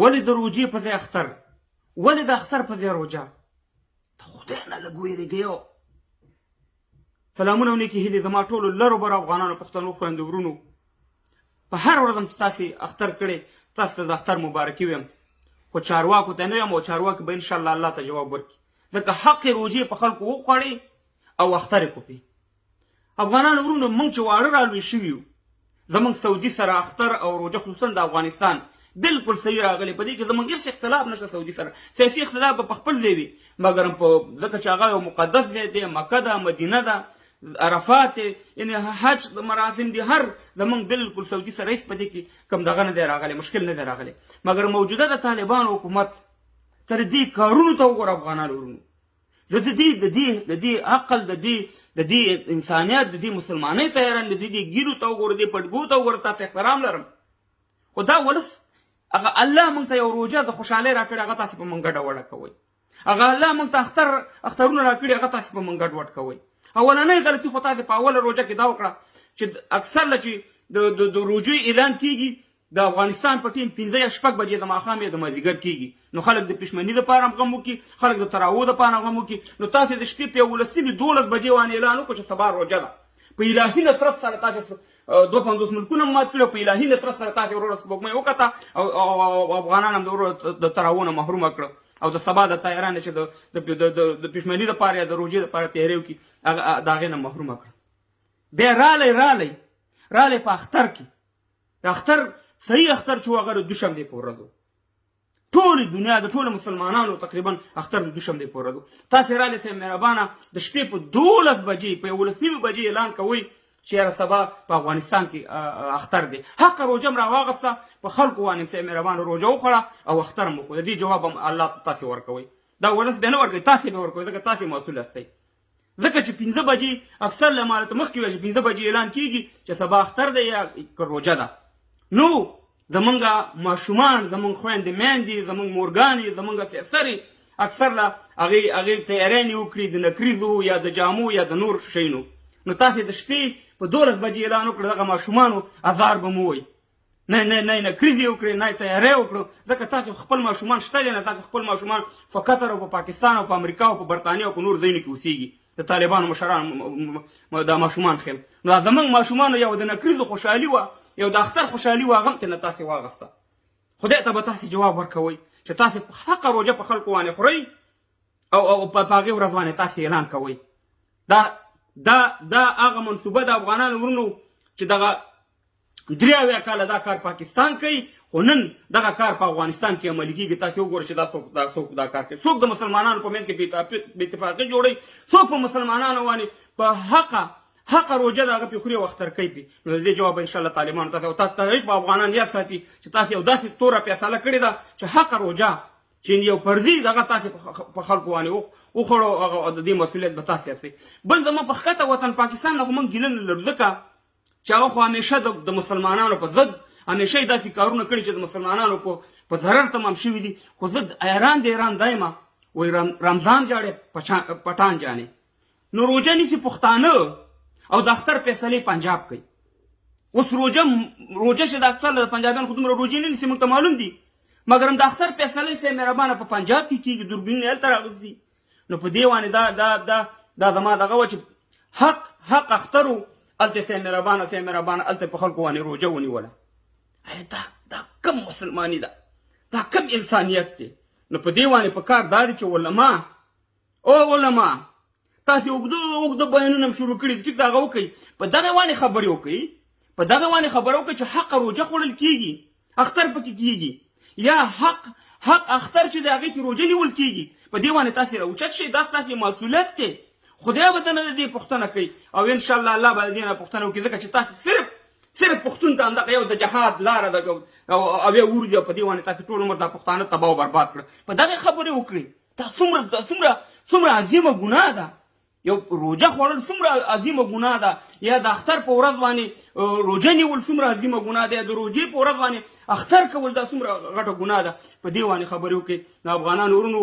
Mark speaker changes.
Speaker 1: ولې د روجې په ځای اختر، ولې د اختر په ځای روجه؟ د خدای نه لږ ویرېږئ. سلامونه او نیکې هیلې زما ټولو لرو برو افغانانو، پښتنو، خویندو، ورونو، په هر ورځ هم چې تاسې اختر کړی تاسو ته د اختر مبارکي ویم، خو چارواکو ته نه یم، او چارواکي به انشاءالله الله ته جواب ورکړي، ځکه حق روجې په خلکو وخوړې او اختر یې کوپې. افغانانو ورونو، موږ چې واړه رالوی شوي یو، زموږ سعودي سره اختر او روجه خصوصا د افغانستان بالکل صحیح راغلی. په دې کې زموږ هېڅ اختلاف نشته سعودي سره، سیاسي اختلاف به په خپل ځای وي، مګر ځکه چې هغه یو مقدس ځای دی، مکه ده، مدینه ده، عرفات دی، یعنې حج مراسم دي، هر زموږ بالکل سعودي سره هېڅ په دې کې کم دغه نه دی راغلی، مشکل نه دی راغلی. مګر موجوده د طالبانو حکومت تر دې کارونو ته وګوره افغانانو ورونو، زه د دې عقل، د دې انسانیت، د دې مسلمانۍ ته حیران، د دې ګیرو ته وګوره، دې پټګو ته وګوره، تا ته احترام لرم. خو دا ولس هغه الله موږ ته یو روجه د خوشحالۍ راکړې، هغه تاسې په موږ ګډه وډه کوئ. هغه الله موږ ته اخترونه راکړي، هغه تاسې په موږ ګډ وډ کوئ. اولنۍ غلطي خو تاسې په اوله روجه کې دا وکړه چې اکثر له چې د روجې اعلان کېږي د افغانستان په ټیم 5 یا 6 بجې د ماښام یا د مازدیګر کېږي، نو خلک د پښمني دپاره هم غم وکړي، خلک د تراوو دپاره غم وکړي. نو تاسې د شپې په 12 بجې باندې اعلان وکړو چې سبا روجه ده. په الهي نصرت سره تاسې 52 ملکونه مات کړي، په الهي نصرت سره تاسې وروره سپوږمۍ وکته او افغانان هم د تراوو نه محرومه کړه، او د سبا د تیارانه چې د پښمني دپاره یا د روجې دپاره تیاری وکړي د هغې نه محرومه کړه. بیا رالی په اختر کې، د اختر صحیح اختر چې و هغه د دوشنبې په ورځ و، ټولې دنیا د ټولو مسلمانانو تقریبا اختر د دوشنبې په ورځ و. تاسې رالی صاحب مهربانه د شپې په 12 بجې په 11 بجې اعلان کوئ چې یاره سبا په افغانستان کې اختر دی. حق روجه م راواغسته، په خلکو باندې صاحب مهربانه روجه وخوړه او اختر م وکړو. د دې جواب هم الله تاسې ورکوئ، دا ولس بیا نه ورکوي، تاسې به ورکوئ، ځکه تاسې مسؤل هستئ. ځکه چې 5 بجې اکثر له مالته مخکې وایي چې 5 بجې اعلان کېږي چې سبا اختر دی یا روجه ده. نو زمونږ ماشومان، زمونږ خویندې میندې، زمونږ مورګانې، زمونږ فیصرې اکثر له هغې تیارانې وکړي د نکریزو یا د جامو یا د نور شیانو. نو تاسې د شپې په 12 بجې اعلان وکړه، دغه ماشومانو ازار به مو ووایي، نه نکریزې وکړئ، نه تیاری وکړو، ځکه تاسو خپل ماشومان شته دی نه، تاسو خپل ماشومان په قطر او په پاکستان او په امریکا او په برطانیه او په نور ځایونو کې اوسېږي، د طالبانو مشران دا ماشومان خیم. نو زموږ ماشومانو یو د نکریزو خوشحالي وه، یو د اختر خوشحالي وه، هغه هم ترې نه تاسې واغسته. خدای ته به تاسې جواب ورکوئ چې تاسې حقه روجه په خلکو باندې خورئ او په هغې ورځ باندې تاسې اعلان کوئ. دا هغه منصوبه د افغانانو ورونو چې دغه 83 کاله دا کار پاکستان کوي، خو نن دغه کار په افغانستان کې عملي کېږي. تاسې وګورئ چې دا څوک دا کار کوي، څوک د مسلمانانو په منځ کې بې اتفاقي جوړوي، څوک په مسلمانانو باندې په حق روجه د هغه پې خوري او اختر کوي پې. نو د دې جواب انشاءالله طالبانو تاسې او تاسې په افغانان یاد ساتي چې تاسې یو داسې توره فیصله کړې ده چې حق روجه چې یو فرضي دغه تاسې په خلکو باندې وخوړو، هغه د دې مسؤلیت به تاسې هستئ. بل زما په ښکته وطن پاکستان نه خو موږ ګیله نه لرو، ځکه چې هغه خو همیشه د مسلمانانو په ضد همیشه یې داسې کارونه کړي چې د مسلمانانو په ضرر تمام شوي دي. خو زه ایران د ایران دایمه وایي رمضان جاړې پټان جانې. نو روجه نیسي پښتانه او د اختر فیصلې پنجاب کوي. اوس روجه چې د اکثر د پنجابیان خو دومره روجې نه نیسي، موږ ته معلوم دي، مګر هم د اختر فیصلې صاحب مهربانه په پنجاب کې کېږي، دوربینونه هلته راغځي. نو په دې باندې دا زما دغه وه چې حق اختر و، هلته صاحب مهربانه هلته په خلکو باندې روجه ونیوله. دا کم مسلماني ده، دا کم انسانیت دی. نو په دې باندې په کار دا دی چې علما تاسې اوږده بیانونه شروع کړي دي، ټیک د هغه وکړئ، په دغه باندې خبرې وکړئ، چې حق روجه خوړل کېږي، اختر پکې کېږي، یا حق اختر چې د هغې پې روجه نیول کېږي، په دې باندې تاسې راوچت شئ. دا ستاسې مسؤلیت دی. خدای به نه د دې پوښتنه کوي، او انشاءالله الله به د دې نه پوښتنه وکړي، ځکه چې تاسې صرف پښتون ته همدغه یو د جهاد لاره ده او بیا ور دي، په دې باندې تاسې ټول عمر دا پښتانه تباه او برباد کړه. په دغې خبرې وکړئ. دا څومره عظیمه ګناه ده، یو روجه خوړل څومره عظیمه ګناه ده، یا د اختر په ورځ باندې روجه نیول څومره عظیمه ګناه ده، یا د روجې په ورځ باندې اختر کول دا څومره غټه ګناه ده. په دې باندې خبرې وکړئ. د افغانانو ورونو